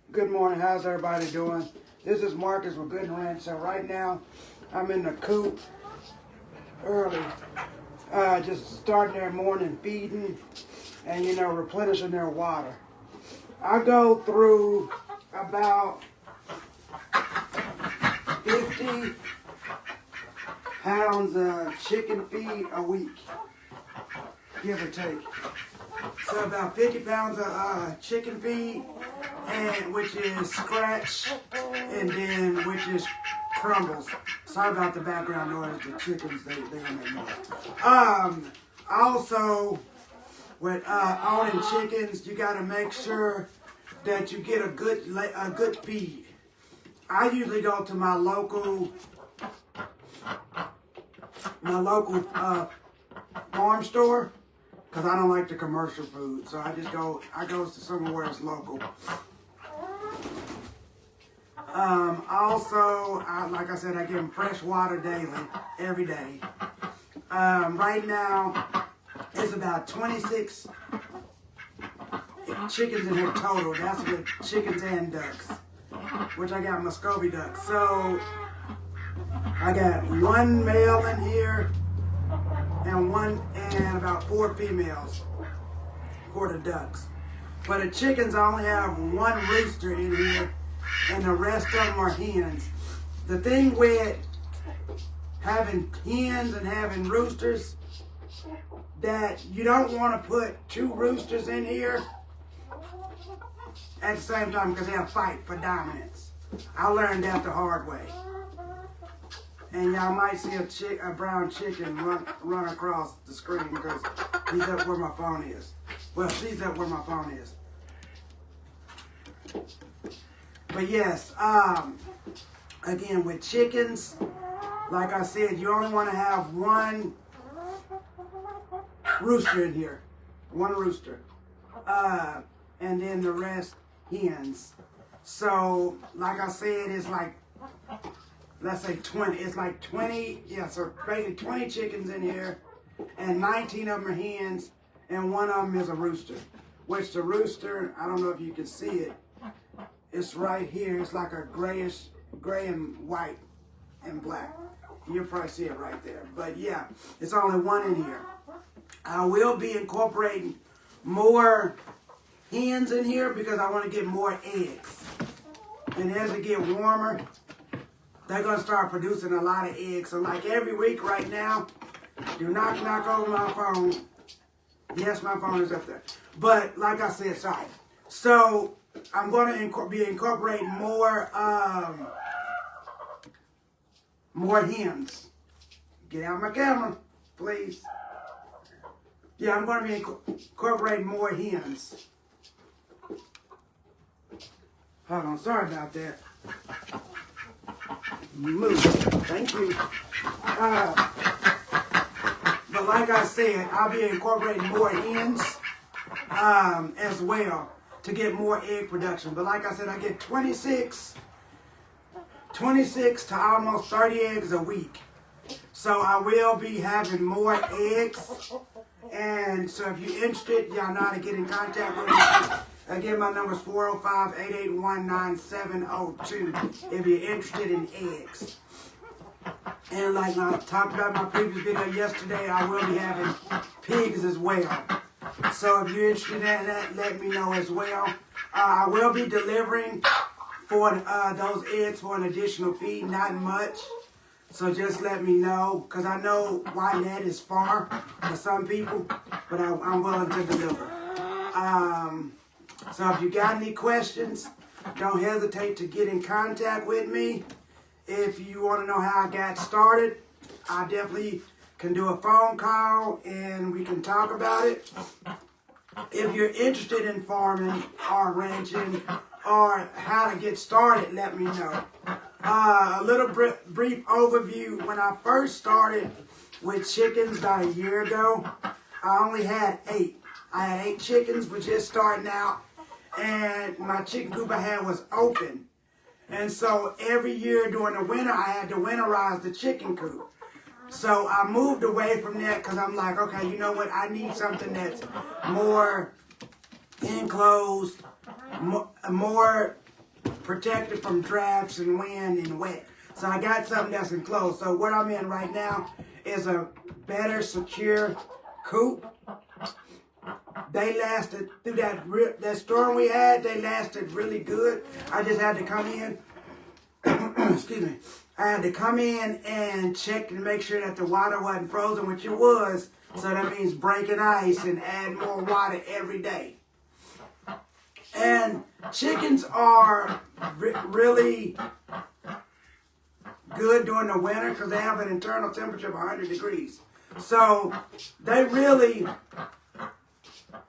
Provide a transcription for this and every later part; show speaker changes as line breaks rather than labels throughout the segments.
Good morning. How's everybody doing? This is Marcus with Gooden Ranch. So right now, I'm in the coop early, just starting their morning feeding and, replenishing their water. I go through about 50 pounds of chicken feed a week, give or take. So about 50 pounds of chicken feed, and which is scratch, and then which is crumbles. Sorry about the background noise. The chickens, they make noise. Also, with owning chickens, you got to make sure that you get a good feed. I usually go to my local farm store, because I don't like the commercial food. So I go to somewhere where it's local. Also, like I said, I give them fresh water daily, every day. Right now, it's about 26 chickens in here total. That's with chickens and ducks, which I got Muscovy ducks. So I got one male in here and about 4 females for the ducks. But the chickens, I only have one rooster in here, and the rest of them are hens. The thing with having hens and having roosters, that you don't want to put 2 roosters in here at the same time, because they'll fight for dominance. I learned that the hard way. And y'all might see a brown chicken run across the screen because he's up where my phone is. Well, she's up where my phone is. But yes, again, with chickens, like I said, you only want to have one rooster in here. One rooster. And then the rest hens. So, like I said, it's like, let's say 20. It's like 20, yeah, so basically 20 chickens in here, and 19 of them are hens, and one of them is a rooster. Which the rooster, I don't know if you can see it, it's right here. It's like a gray and white and black. You'll probably see it right there. But yeah, it's only one in here. I will be incorporating more hens in here because I want to get more eggs. And as it get warmer, they're going to start producing a lot of eggs. So like every week right now, do not knock over my phone. Yes, my phone is up there. But like I said, sorry. So I'm going to be incorporating more hens. Get out my camera, please. Yeah, I'm going to be incorporating more hens. Hold on, sorry about that. Move. Thank you. But like I said, I'll be incorporating more hens as well to get more egg production. But like I said, I get 26 to almost 30 eggs a week. So I will be having more eggs. And so if you're interested, y'all know how to get in contact with me. Again, my number is 405-881-9702 if you're interested in eggs. And like I talked about in my previous video yesterday, I will be having pigs as well. So if you're interested in that, let me know as well. I will be delivering for those eggs for an additional fee, not much. So just let me know, because I know Wynette is far for some people, but I'm willing to deliver. So if you got any questions, don't hesitate to get in contact with me. If you want to know how I got started, I definitely can do a phone call and we can talk about it. If you're interested in farming or ranching or how to get started, let me know. A little brief overview. When I first started with chickens about a year ago, I only had 8. I had 8 chickens, but just starting out. And my chicken coop I had was open. And so every year during the winter, I had to winterize the chicken coop. So I moved away from that because I'm like, okay, you know what? I need something that's more enclosed, more protected from drafts and wind and wet. So I got something that's enclosed. So what I'm in right now is a better, secure coop. They lasted through that storm we had. They lasted really good. I just had to come in. Excuse me. I had to come in and check and make sure that the water wasn't frozen, which it was. So that means breaking ice and add more water every day. And chickens are really good during the winter because they have an internal temperature of 100 degrees. So they really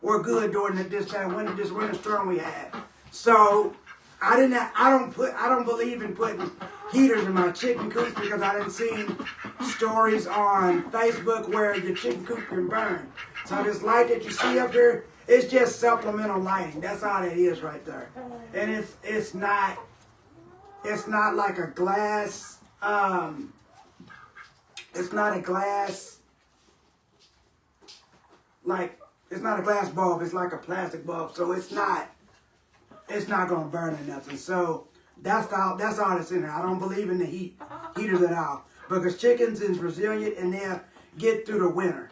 were good during this winter storm we had. So I don't believe in putting heaters in my chicken coop because I didn't see stories on Facebook where the chicken coop can burn. So this light that you see up here, it's just supplemental lighting. That's all it is right there. And it's not like a glass. It's not a glass. It's not a glass bulb. It's like a plastic bulb. So it's not gonna burn or nothing. So that's all that's in there. I don't believe in the heaters at all because chickens is resilient and they'll get through the winter.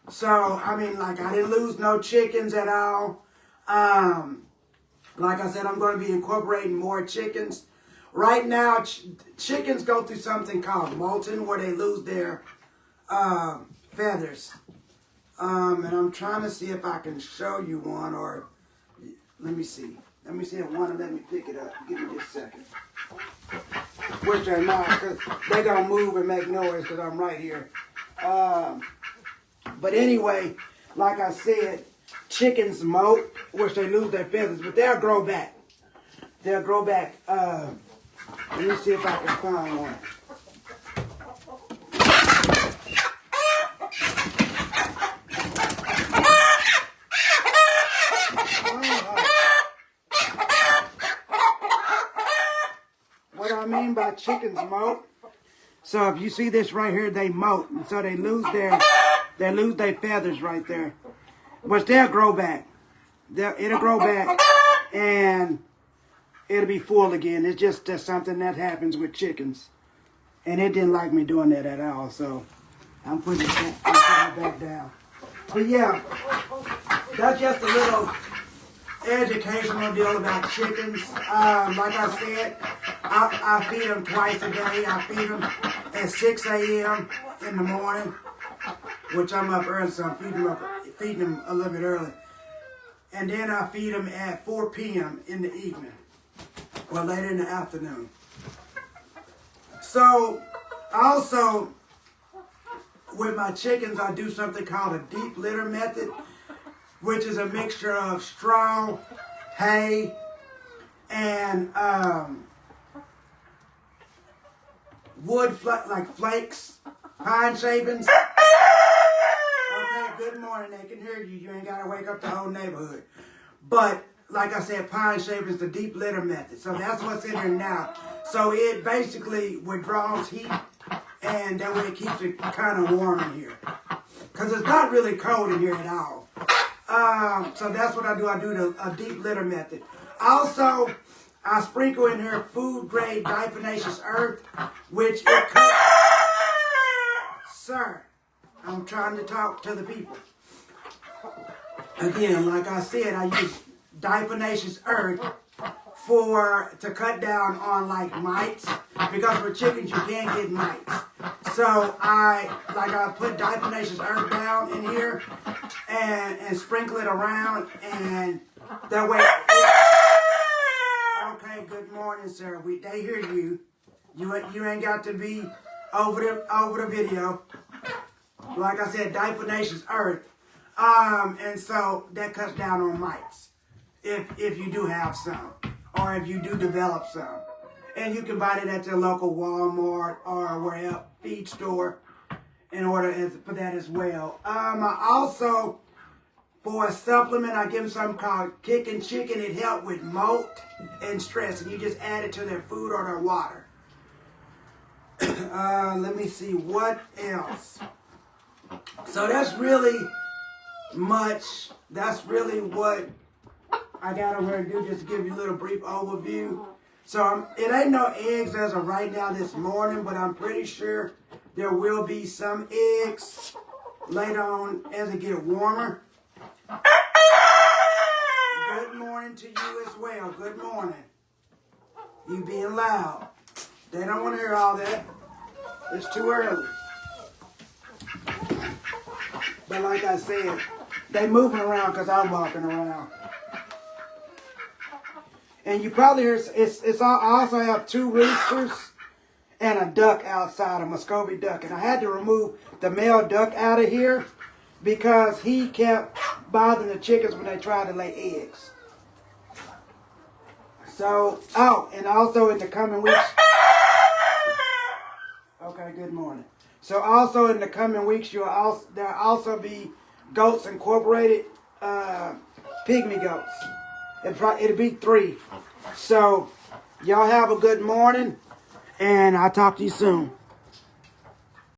So I mean, like I didn't lose no chickens at all. Like I said, I'm going to be incorporating more chickens. Right now, chickens go through something called molting where they lose their feathers. And I'm trying to see if I can show you one, or let me see. Let me see if one will let me pick it up. Give me just a second. Which they're not, because they're going to move and make noise because I'm right here. But anyway, like I said, chickens molt, which they lose their feathers, but they'll grow back. They'll grow back. Let me see if I can find one. What I mean by chickens molt. So if you see this right here, they molt, and so they lose their feathers right there. Which they'll grow back. It'll grow back and it'll be full again. It's just something that happens with chickens. And it didn't like me doing that at all. So I'm putting it back down. But yeah, that's just a little educational deal about chickens. Like I said, I feed them twice a day. I feed them at 6 a.m. in the morning, which I'm up early, so I'm feeding them a little bit early. And then I feed them at 4 p.m. in the evening, or later in the afternoon. So, also, with my chickens, I do something called a deep litter method, which is a mixture of straw, hay, and wood, like flakes, pine shavings. Okay, good morning. They can hear you. You ain't got to wake up the whole neighborhood. But, like I said, pine shavings, the deep litter method. So that's what's in here now. So it basically withdraws heat, and that way it keeps it kind of warm in here. Because it's not really cold in here at all. So that's what I do. I do a deep litter method. Also, I sprinkle in here food-grade diatomaceous earth, which it cooks. Sir, I'm trying to talk to the people. Again, like I said, I use diatomaceous earth to cut down on like mites, because with chickens you can't get mites. So I put diatomaceous earth down in here and sprinkle it around, and that way. Okay, good morning, sir. They hear you. You ain't got to be over the video. Like I said, diatomaceous earth, and so that cuts down on mites if you do have some, or if you do develop some. And you can buy it at your local Walmart or wherever feed store in order for that as well. I also, for a supplement, I give them something called Kickin' Chicken. It helps with molt and stress, and you just add it to their food or their water. Let me see what else. So that's really much. That's really what I got over here to do, just to give you a little brief overview. So it ain't no eggs as of right now this morning, but I'm pretty sure there will be some eggs later on as it get warmer. Good morning to you as well. Good morning. You being loud. They don't want to hear all that. It's too early. But like I said, they moving around because I'm walking around. And you probably hear, I also have 2 roosters and a duck outside, a Muscovy duck. And I had to remove the male duck out of here because he kept bothering the chickens when they tried to lay eggs. So, and also in the coming weeks. Okay, good morning. So also in the coming weeks, there'll also be Goats Incorporated, pygmy goats. It'll be 3. So y'all have a good morning, and I'll talk to you soon.